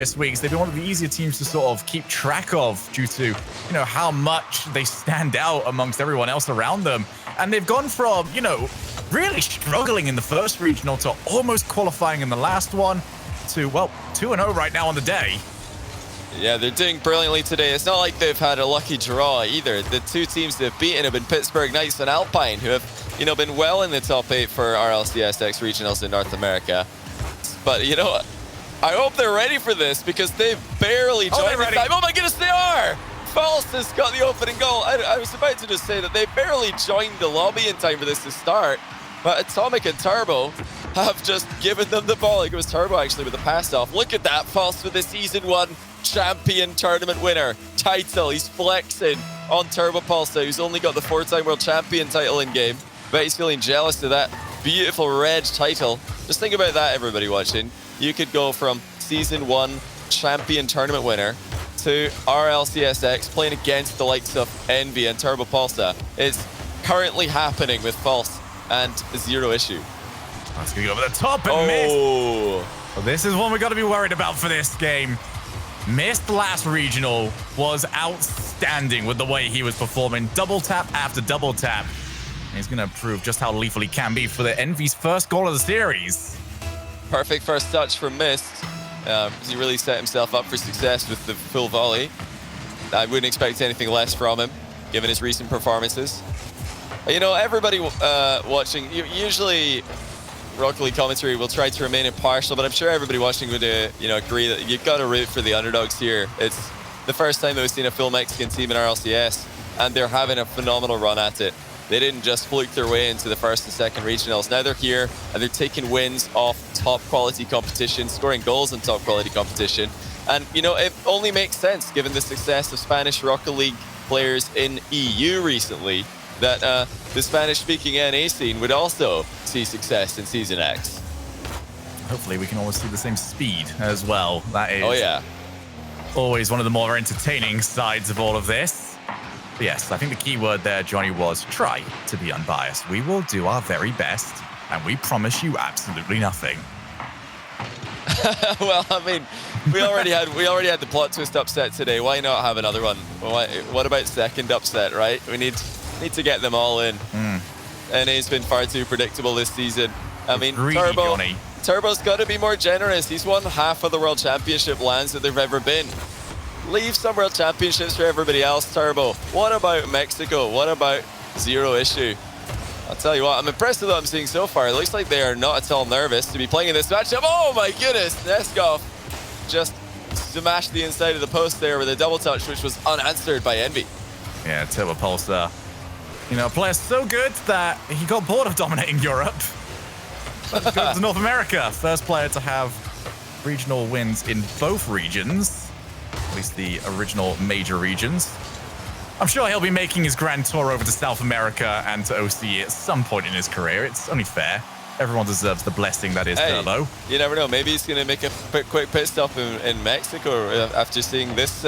this week. They've been one of the easier teams to sort of keep track of due to, how much they stand out amongst everyone else around them. And they've gone from, really struggling in the first regional to almost qualifying in the last one to, well, 2-0 right now on the day. Yeah, they're doing brilliantly today. It's not like they've had a lucky draw either. The two teams they've beaten have been Pittsburgh Knights and Alpine, who have, been well in the top 8 for RLCS X regionals in North America. But, I hope they're ready for this because they've barely joined this time. Oh my goodness, they are! False has got the opening goal. I was about to just say that they barely joined the lobby in time for this to start, but Atomic and Turbo have just given them the ball. It was Turbo actually with the pass off. Look at that, False with the Season 1 champion tournament winner title. He's flexing on Turbo Pulsar, who's only got the 4-time world champion title in game. Bet he's feeling jealous of that beautiful red title. Just think about that, everybody watching. You could go from Season 1 champion tournament winner to RLCSX playing against the likes of EnVy and Turbo Pulsar. It's currently happening with False and Zero Issue. That's going to go over the top and miss. Well, this is one we got to be worried about for this game. Missed last regional, was outstanding with the way he was performing. Double tap after double tap. And he's going to prove just how lethal he can be for the EnVy's first goal of the series. Perfect first touch from Mist. He really set himself up for success with the full volley. I wouldn't expect anything less from him, given his recent performances. Everybody watching, usually Rocket League commentary will try to remain impartial, but I'm sure everybody watching would agree that you've got to root for the underdogs here. It's the first time that we've seen a full Mexican team in RLCS, and they're having a phenomenal run at it. They didn't just fluke their way into the first and second regionals. Now they're here and they're taking wins off top quality competition, scoring goals in top quality competition. And, it only makes sense given the success of Spanish Rocket League players in EU recently that the Spanish-speaking NA scene would also see success in Season X. Hopefully we can always see the same speed as well. That is always one of the more entertaining sides of all of this. But yes, I think the key word there, Johnny, was try to be unbiased. We will do our very best, and we promise you absolutely nothing. Well, I mean, we already had the plot twist upset today. Why not have another one? What about second upset, right? We need to get them all in. And it's been far too predictable this season. I mean, Turbo's got to be more generous. He's won half of the World Championship lands that they've ever been. Leave some World Championships for everybody else, Turbo. What about Mexico? What about Zero Issue? I'll tell you what, I'm impressed with what I'm seeing so far. It looks like they are not at all nervous to be playing in this matchup. Oh my goodness, Neskov just smashed the inside of the post there with a double touch, which was unanswered by EnVy. Yeah, Turbo Pulsar. A player so good that he got bored of dominating Europe. Let's go to North America. First player to have regional wins in both regions. At least the original major regions. I'm sure he'll be making his grand tour over to South America and to OC at some point in his career. It's only fair. Everyone deserves the blessing that is Turbo. You never know. Maybe he's going to make a quick pit stop in Mexico after seeing this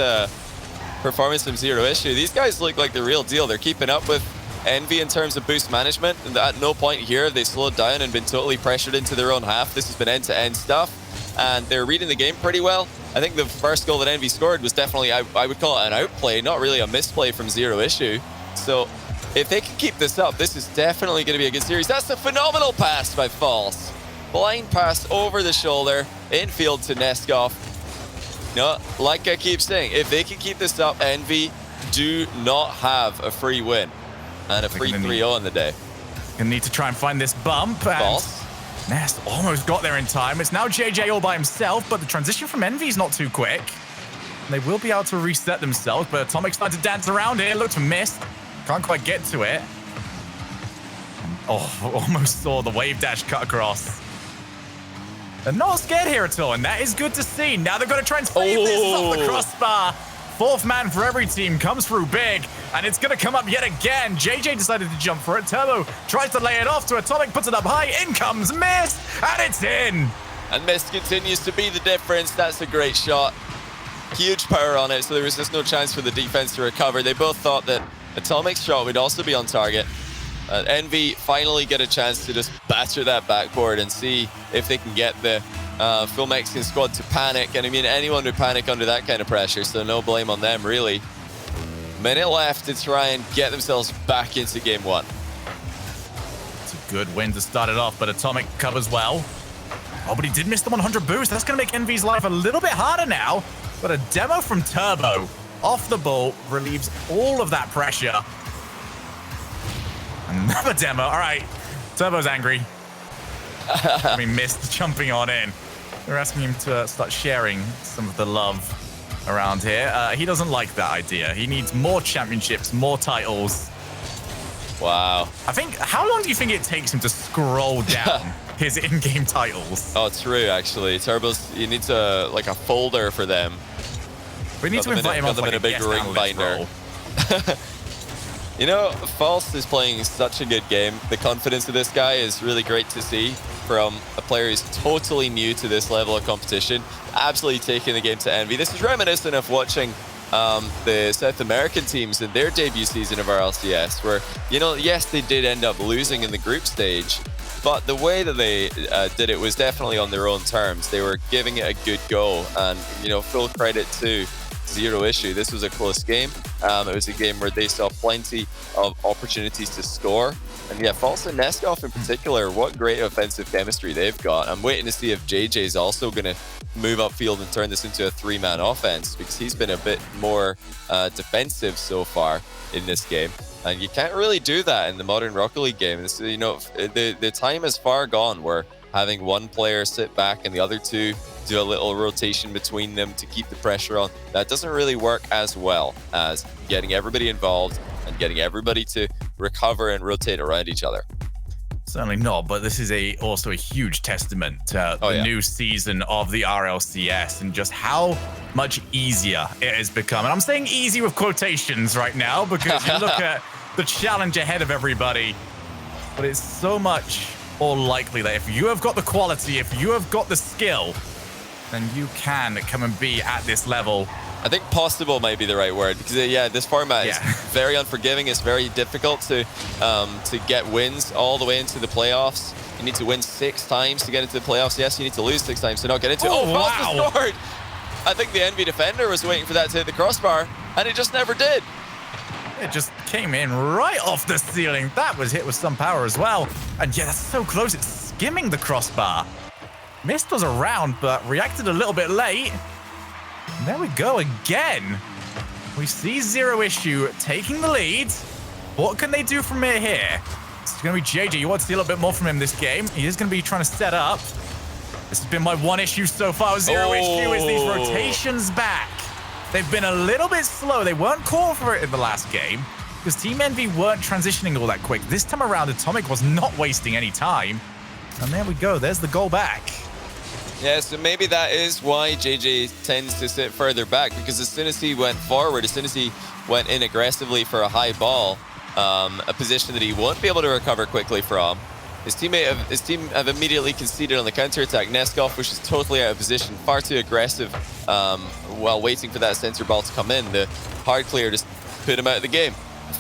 performance from Zero Issue. These guys look like the real deal. They're keeping up with EnVy in terms of boost management. And at no point here have they slowed down and been totally pressured into their own half. This has been end-to-end stuff. And they're reading the game pretty well. I think the first goal that EnVy scored was definitely, I would call it an outplay, not really a misplay from Zero Issue. So if they can keep this up, this is definitely going to be a good series. That's a phenomenal pass by False. Blind pass over the shoulder, infield to Neskov. Like I keep saying, if they can keep this up, EnVy do not have a free win. And a free 3-0 on the day. Gonna need to try and find this bump. False. Nest almost got there in time. It's now JJ all by himself, but the transition from EnVy is not too quick. They will be able to reset themselves, but Atomic's starting to dance around here. Look to miss. Can't quite get to it. Oh, almost saw the wave dash cut across. They're not scared here at all, and that is good to see. Now they're going to try and save this off the crossbar. Fourth man for every team comes through big, and it's going to come up yet again. JJ decided to jump for it. Turbo tries to lay it off to Atomic, puts it up high. In comes Mist, and it's in. And Mist continues to be the difference. That's a great shot. Huge power on it, so there was just no chance for the defense to recover. They both thought that Atomic's shot would also be on target. EnVy finally get a chance to just batter that backboard and see if they can get the full Mexican squad to panic. And I mean, anyone would panic under that kind of pressure, so no blame on them, really. Minute left to try and get themselves back into game one. It's a good win to start it off, but Atomic covers well. Oh, but he did miss the 100 boost. That's going to make EnVy's life a little bit harder now. But a demo from Turbo off the ball relieves all of that pressure. Another demo. All right. Turbo's angry. He missed jumping on in. We're asking him to start sharing some of the love around here. He doesn't like that idea. He needs more championships, more titles. Wow. I think, how long do you think it takes him to scroll down his in-game titles? Oh, true, actually. Turbo's, you need to, like, a folder for them. We need to invite him on like a big ring binder. You know, False is playing such a good game. The confidence of this guy is really great to see from a player who's totally new to this level of competition, absolutely taking the game to EnVy. This is reminiscent of watching the South American teams in their debut season of RLCS, where, you know, yes, they did end up losing in the group stage, but the way that they did it was definitely on their own terms. They were giving it a good go, and, you know, full credit to Zero Issue. This was a close game. It was a game where they saw plenty of opportunities to score. And yeah, False and Neskov in particular, what great offensive chemistry they've got. I'm waiting to see if JJ's also going to move upfield and turn this into a three-man offense, because he's been a bit more defensive so far in this game. And you can't really do that in the modern Rocket League game. It's, you know, the time is far gone where having one player sit back and the other two do a little rotation between them to keep the pressure on. That doesn't really work as well as getting everybody involved and getting everybody to recover and rotate around each other. Certainly not, but this is also a huge testament to the new season of the RLCS and just how much easier it has become. And I'm saying easy with quotations right now because you look at the challenge ahead of everybody, but it's so much more likely that if you have got the quality, if you have got the skill, then you can come and be at this level. I think possible might be the right word, because yeah, this format is very unforgiving. It's very difficult to get wins all the way into the playoffs. You need to win 6 times to get into the playoffs. Yes, you need to lose 6 times to not get into it. Oh, wow. Scored! I think the EnVy defender was waiting for that to hit the crossbar, and it just never did. It just came in right off the ceiling. That was hit with some power as well. And yeah, that's so close. It's skimming the crossbar. Mist was around, but reacted a little bit late. And there we go again. We see Zero Issue taking the lead. What can they do from here? It's going to be JJ. You want to see a little bit more from him this game. He is going to be trying to set up. This has been my one issue so far with Zero Issue is these rotations back. They've been a little bit slow. They weren't called for it in the last game because Team EnVy weren't transitioning all that quick. This time around, Atomic was not wasting any time. And there we go. There's the goal back. Yeah, so maybe that is why JJ tends to sit further back, because as soon as he went forward, as soon as he went in aggressively for a high ball, a position that he won't be able to recover quickly from, his team have immediately conceded on the counterattack. Neskov, which is totally out of position, far too aggressive while waiting for that center ball to come in. The hard clear just put him out of the game.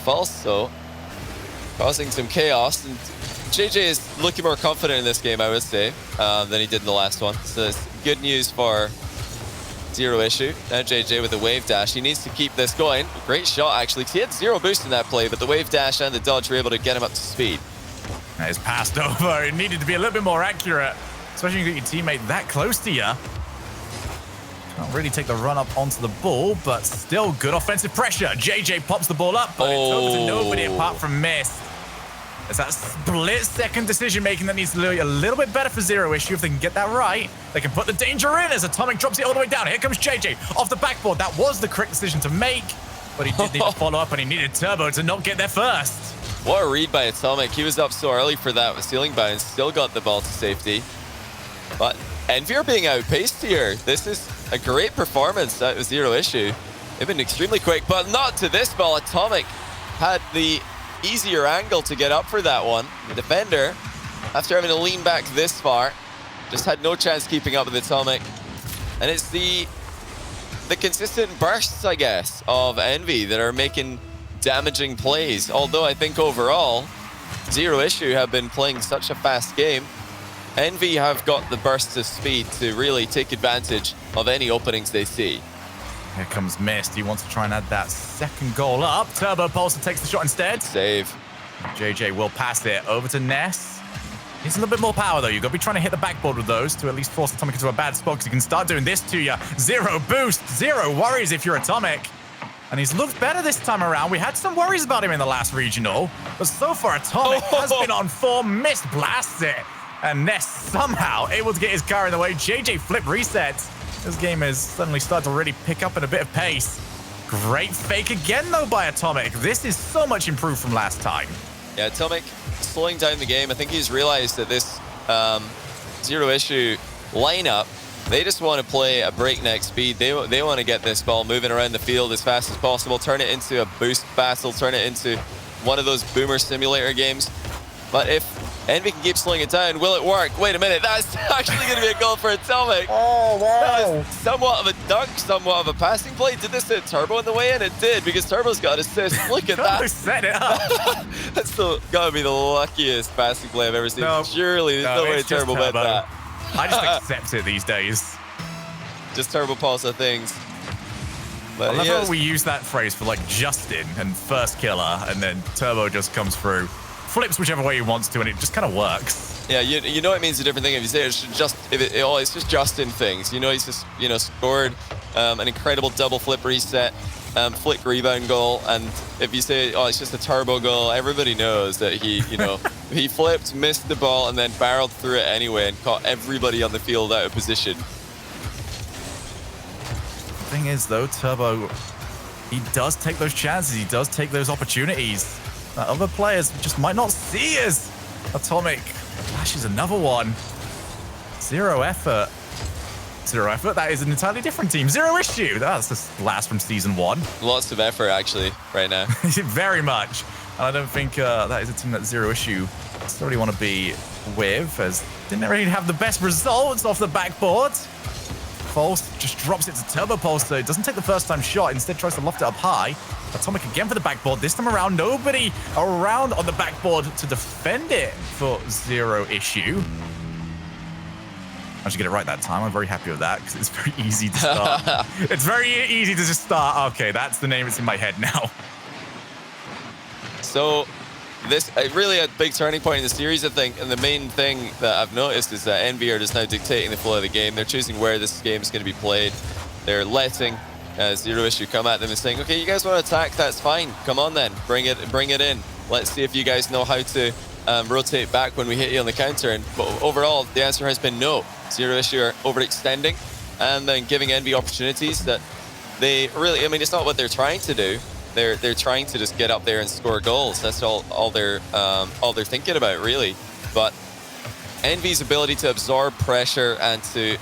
False, though, causing some chaos. And JJ is looking more confident in this game, I would say, than he did in the last one. So it's good news for Zero Issue. Now JJ with a wave dash. He needs to keep this going. Great shot, actually. He had 0 boost in that play, but the wave dash and the dodge were able to get him up to speed. That is passed over. It needed to be a little bit more accurate, especially when you get your teammate that close to you. Can't really take the run up onto the ball, but still good offensive pressure. JJ pops the ball up, but it's over to nobody apart from Mist. It's that split-second decision-making that needs to be a little bit better for Zero Issue. If they can get that right, they can put the danger in as Atomic drops it all the way down. Here comes JJ off the backboard. That was the correct decision to make, but he did need to follow up, and he needed Turbo to not get there first. What a read by Atomic. He was up so early for that ceiling bounce, still got the ball to safety. But EnVy are being outpaced here. This is a great performance out of Zero Issue. They've been extremely quick, but not to this ball. Atomic had the easier angle to get up for that one. The defender, after having to lean back this far, just had no chance keeping up with Atomic. And it's the consistent bursts, I guess, of EnVy that are making damaging plays. Although I think overall, Zero Issue have been playing such a fast game EnVy have got the bursts of speed to really take advantage of any openings they see. Here comes Mist. He wants to try and add that second goal up. Turbo Pulsar takes the shot instead. Save. JJ will pass it over to Ness. Needs a little bit more power, though. You've got to be trying to hit the backboard with those to at least force Atomic into a bad spot, because he can start doing this to you. 0 boost, 0 worries if you're Atomic. And he's looked better this time around. We had some worries about him in the last regional, but so far Atomic has been on form. Mist blasts it. And Ness somehow able to get his car in the way. JJ flip resets. This game has suddenly started to really pick up in a bit of pace. Great fake again, though, by Atomic. This is so much improved from last time. Yeah, Atomic slowing down the game. I think he's realized that this Zero Issue lineup, they just want to play a breakneck speed. They want to get this ball moving around the field as fast as possible, turn it into a boost battle, turn it into one of those boomer simulator games. But if EnVy can keep slowing it down, will it work? Wait a minute, that's actually going to be a goal for Atomic. Oh, wow. That somewhat of a dunk, somewhat of a passing play. Did this hit Turbo in the way? And it did, because Turbo's got an assist. Look at that. Set it up. That's still got to be the luckiest passing play I've ever seen. No, Surely, there's no way Turbo meant that. I just accept it these days. Just Turbo Pulsar things. But I love how we use that phrase for like Justin and first killer, and then Turbo just comes through, flips whichever way he wants to, and it just kind of works. Yeah, you know it means a different thing if you say it's just it's just Justin things. You know, he's just scored an incredible double flip reset, flick rebound goal, and if you say it's just a Turbo goal, everybody knows that he he flipped, missed the ball, and then barreled through it anyway and caught everybody on the field out of position. The thing is, though, Turbo, he does take those chances. He does take those opportunities that other players just might not see as. Atomic flashes another one. 0 effort. 0 effort. That is an entirely different team. 0 issue. That's the last from season 1. Lots of effort, actually, right now. Very much. And I don't think that is a team that 0 issue necessarily want to be with, as didn't really have the best results off the backboard. False just drops it to Turbo Pulsar. It doesn't take the first time shot, instead tries to loft it up high. Atomic again for the backboard. This time around, nobody around on the backboard to defend it for 0 issue. I should get it right that time. I'm very happy with that, because it's very easy to start. It's very easy to just start. Okay, that's the name that's in my head now. So this really a big turning point in the series, I think, and the main thing that I've noticed is that EnVy are just now dictating the flow of the game. They're choosing where this game is going to be played. They're letting 0 issue come at them and saying, okay, you guys want to attack, that's fine. Come on then, bring it in. Let's see if you guys know how to rotate back when we hit you on the counter. And but overall, the answer has been no. 0 issue are overextending and then giving EnVy opportunities that they really, I mean, it's not what they're trying to do. They're trying to just get up there and score goals. That's all they're thinking about, really. But EnVy's ability to absorb pressure and to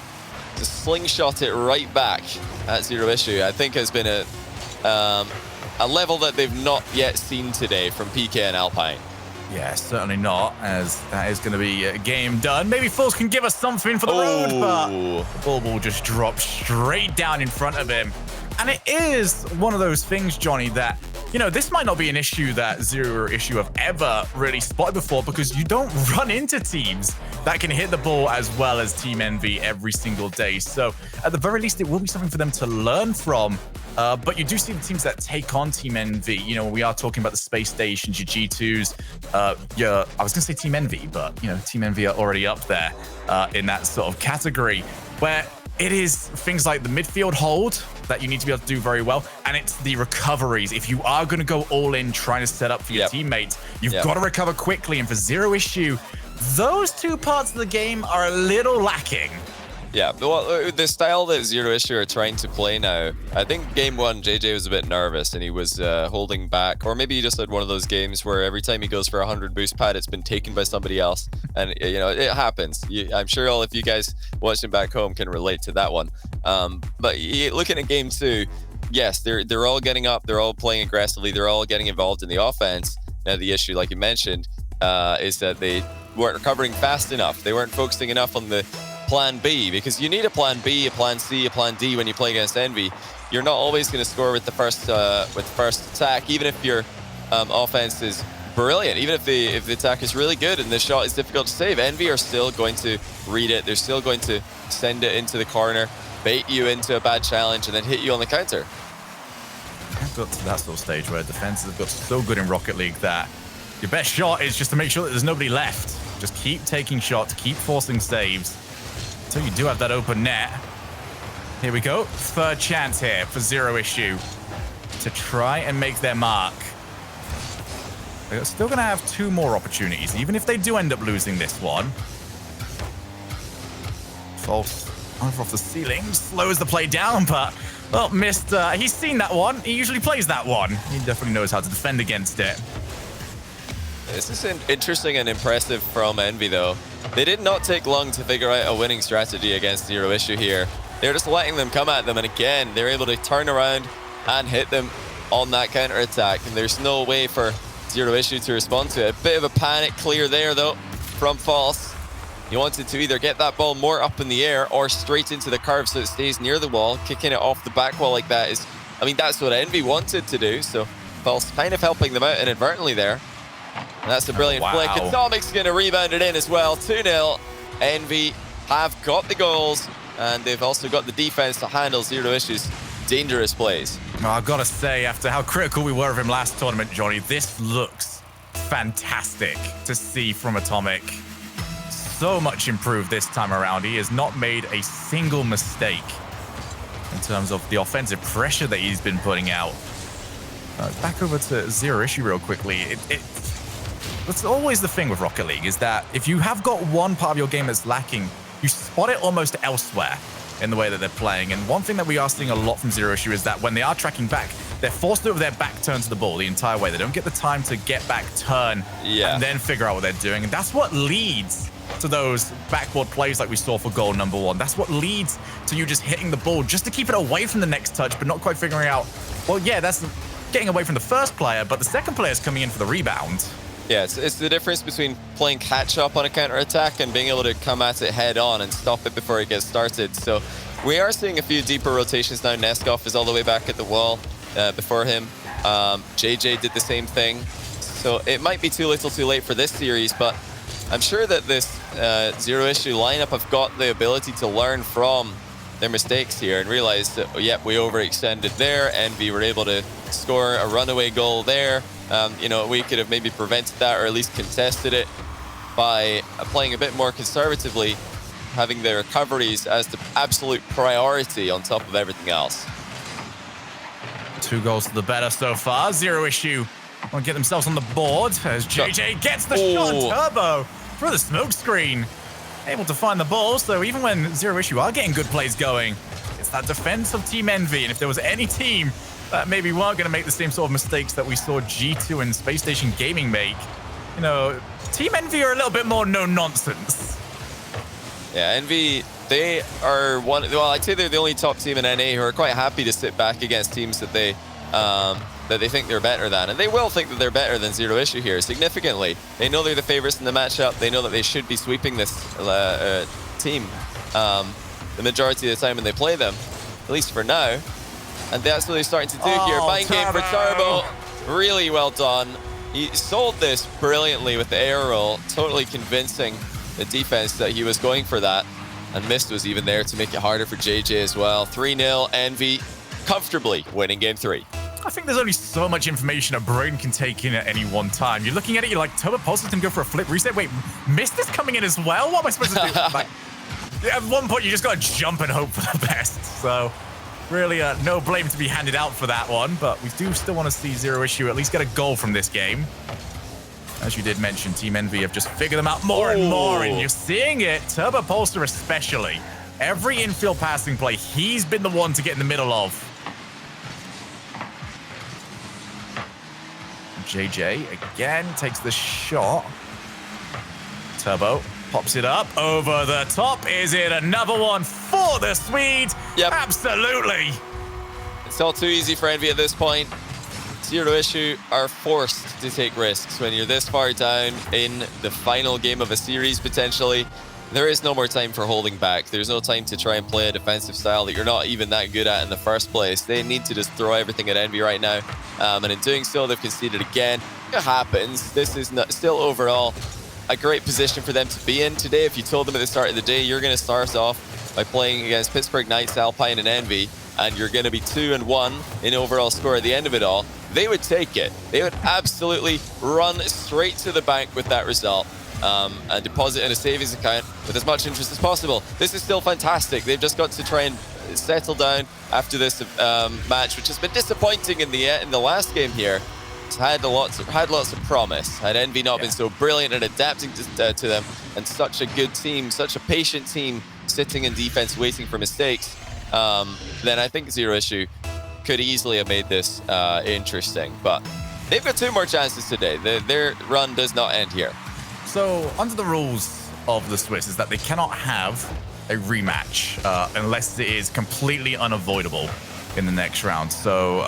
slingshot it right back at 0 issue, I think, has been a level that they've not yet seen today from PK and Alpine. Yeah, certainly not, as that is going to be a game done. Maybe Fulls can give us something for the road, but the ball will just drop straight down in front of him. And it is one of those things, Johnny, that, this might not be an issue that 0 issue have ever really spotted before, because you don't run into teams that can hit the ball as well as Team EnVy every single day. So at the very least, it will be something for them to learn from. But you do see the teams that take on Team EnVy. We are talking about the Space Stations, your G2s. I was going to say Team EnVy, but, Team EnVy are already up there in that sort of category, where it is things like the midfield hold that you need to be able to do very well, and it's the recoveries. If you are going to go all in trying to set up for your teammates, you've got to recover quickly, and for 0 issue, those two parts of the game are a little lacking. Yeah, well, the style that 0 issue are trying to play now, I think game 1, JJ was a bit nervous and he was holding back, or maybe he just had one of those games where every time he goes for a 100 boost pad, it's been taken by somebody else, and it happens. I'm sure all of you guys watching back home can relate to that one. But looking at game 2, yes, they're all getting up, they're all playing aggressively, they're all getting involved in the offense. Now the issue, like you mentioned, is that they weren't recovering fast enough. They weren't focusing enough on the plan B, because you need a plan B, a plan C, a plan D when you play against EnVy. You're not always going to score with the first attack, even if your offense is brilliant. Even if the attack is really good and the shot is difficult to save, EnVy are still going to read it. They're still going to send it into the corner, bait you into a bad challenge, and then hit you on the counter. I've got to that sort of stage where defenses have got so good in Rocket League that your best shot is just to make sure that there's nobody left. Just keep taking shots, keep forcing saves until you do have that open net. Here we go. Third chance here for Zero Issue to try and make their mark. They're still going to have 2 more opportunities, even if they do end up losing this one. False over off the ceiling, slows the play down, but, well, missed. He's seen that one. He usually plays that one. He definitely knows how to defend against it. This is interesting and impressive from EnVy, though. They did not take long to figure out a winning strategy against Zero Issue here. They're just letting them come at them, and again, they're able to turn around and hit them on that counter-attack, and there's no way for Zero Issue to respond to it. A bit of a panic clear there, though, from False. He wanted to either get that ball more up in the air or straight into the curve so it stays near the wall. Kicking it off the back wall like that is, I mean, that's what EnVy wanted to do, so False kind of helping them out inadvertently there. And that's a brilliant flick. Atomic's going to rebound it in as well. 2-0. EnVy have got the goals, and they've also got the defense to handle Zero Issue's dangerous plays. Well, I've got to say, after how critical we were of him last tournament, Johnny, this looks fantastic to see from Atomic. So much improved this time around. He has not made a single mistake in terms of the offensive pressure that he's been putting out. Back over to Zero Issue real quickly. That's always the thing with Rocket League, is that if you have got one part of your game that's lacking, you spot it almost elsewhere in the way that they're playing. And one thing that we are seeing a lot from Zero Issue is that when they are tracking back, they're forced to have their back turn to the ball the entire way. They don't get the time to get back, turn, and then figure out what they're doing. And that's what leads to those backboard plays like we saw for goal number 1. That's what leads to you just hitting the ball just to keep it away from the next touch, but not quite figuring out, well, yeah, that's getting away from the first player, but the second player is coming in for the rebound. Yeah, it's the difference between playing catch-up on a counter-attack and being able to come at it head-on and stop it before it gets started. So we are seeing a few deeper rotations now. Neskov is all the way back at the wall before him. JJ did the same thing. So it might be too little too late for this series, but I'm sure that this Zero Issue lineup have got the ability to learn from their mistakes here and realize that, oh, yep, we overextended there, and we were able to score a runaway goal there. You know, we could have maybe prevented that or at least contested it by playing a bit more conservatively, having the recoveries as the absolute priority on top of everything else. 2 goals to the better so far. Zero Issue want to get themselves on the board as JJ gets the shot. Turbo through the smoke screen. Able to find the ball, so even when Zero Issue are getting good plays going, it's that defense of Team EnVy. And if there was any team that maybe weren't going to make the same sort of mistakes that we saw G2 and Space Station Gaming make, you know, Team EnVy are a little bit more no-nonsense. Yeah, EnVy, they are one, well, I'd say they're the only top team in NA who are quite happy to sit back against teams that they think they're better than. And they will think that they're better than Zero Issue here, significantly. They know they're the favorites in the matchup. They know that they should be sweeping this team the majority of the time when they play them, at least for now. And that's what they're starting to do here. Mind game for Turbo. Really well done. He sold this brilliantly with the air roll, totally convincing the defense that he was going for that. And Mist was even there to make it harder for JJ as well. 3-0, EnVy comfortably winning game 3. I think there's only so much information a brain can take in at any one time. You're looking at it, you're like, Turbo pulses him, go for a flip reset. Wait, Mist is coming in as well? What am I supposed to do? Like, at one point, you just got to jump and hope for the best. So, really, no blame to be handed out for that one. But we do still want to see Zero Issue at least get a goal from this game. As you did mention, Team EnVy have just figured them out more and more. And you're seeing it, Turbo Polster especially. Every infield passing play, he's been the one to get in the middle of. JJ again takes the shot. Turbo pops it up over the top. Is it another one for the Swede? Yep. Absolutely. It's all too easy for EnVy at this point. Zero Issue are forced to take risks when you're this far down in the final game of a series, potentially. there is no more time for holding back. There's no time to try and play a defensive style that you're not even that good at in the first place. They need to just throw everything at EnVy right now. And in doing so, they've conceded again. It happens. This is still overall a great position for them to be in today. If you told them at the start of the day, you're going to start off by playing against Pittsburgh Knights, Alpine, and EnVy, and you're going to be 2-1 in overall score at the end of it all, they would take it. They would absolutely run straight to the bank with that result. And deposit in a savings account with as much interest as possible. This is still fantastic. They've just got to try and settle down after this match, which has been disappointing in the last game here. It's had lots of promise. Had EnVy not been so brilliant at adapting to them, and such a good team, such a patient team sitting in defense waiting for mistakes, then I think Zero Issue could easily have made this interesting. But they've got 2 more chances today. Their run does not end here. So, under the rules of the Swiss is that they cannot have a rematch unless it is completely unavoidable in the next round. So,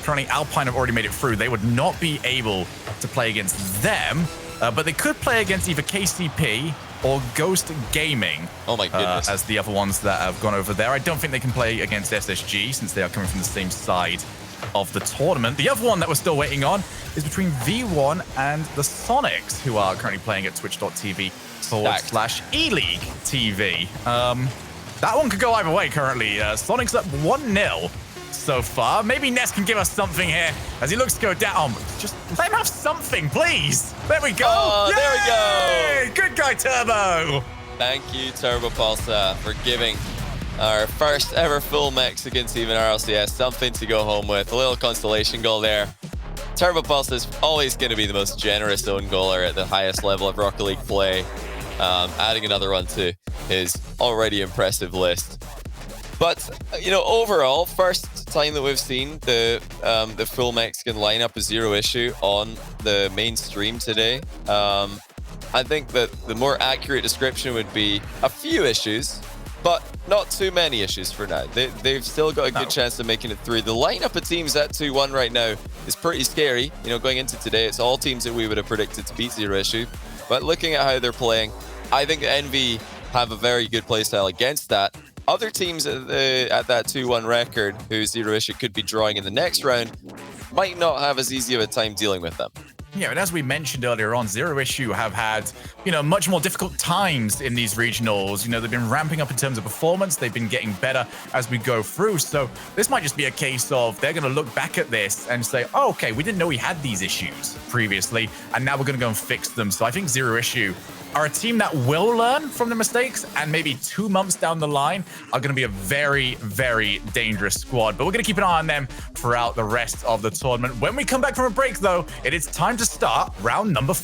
currently Alpine have already made it through. They would not be able to play against them, but they could play against either KCP or Ghost Gaming. Oh my goodness. As the other ones that have gone over there. I don't think they can play against SSG since they are coming from the same side of the tournament. The other one that we're still waiting on is between V1 and the Sonics, who are currently playing at twitch.tv/eLeague TV. That one could go either way currently. Sonics up 1-0 so far. Maybe Ness can give us something here as he looks to go down. Just let him have something, please. There we go. Oh, there we go. Good guy, Turbo. Thank you, Turbo Pulsar, for giving our first ever full Mexican team in RLCS something to go home with. A little consolation goal there. Turbo Pulse is always going to be the most generous own goaler at the highest level of Rocket League play. Adding another one to his already impressive list. But, you know, overall, first time that we've seen the full Mexican lineup of Zero Issue on the main stream today. I think that the more accurate description would be a few issues, but not too many issues for now. They've still got a good chance of making it through. The lineup of teams at 2-1 right now is pretty scary. You know, going into today, it's all teams that we would have predicted to beat Zero Issue. But looking at how they're playing, I think EnVy have a very good playstyle against that. Other teams at that 2-1 record, who Zero Issue could be drawing in the next round, might not have as easy of a time dealing with them. Yeah, and as we mentioned earlier on, Zero Issue have had, you know, much more difficult times in these regionals. You know, they've been ramping up in terms of performance. They've been getting better as we go through. So this might just be a case of they're going to look back at this and say, oh, okay, we didn't know we had these issues previously, and now we're going to go and fix them. So I think Zero Issue are a team that will learn from their mistakes, and maybe 2 months down the line are going to be a very, very dangerous squad. But we're going to keep an eye on them throughout the rest of the tournament. When we come back from a break, though, it is time to start round number 4.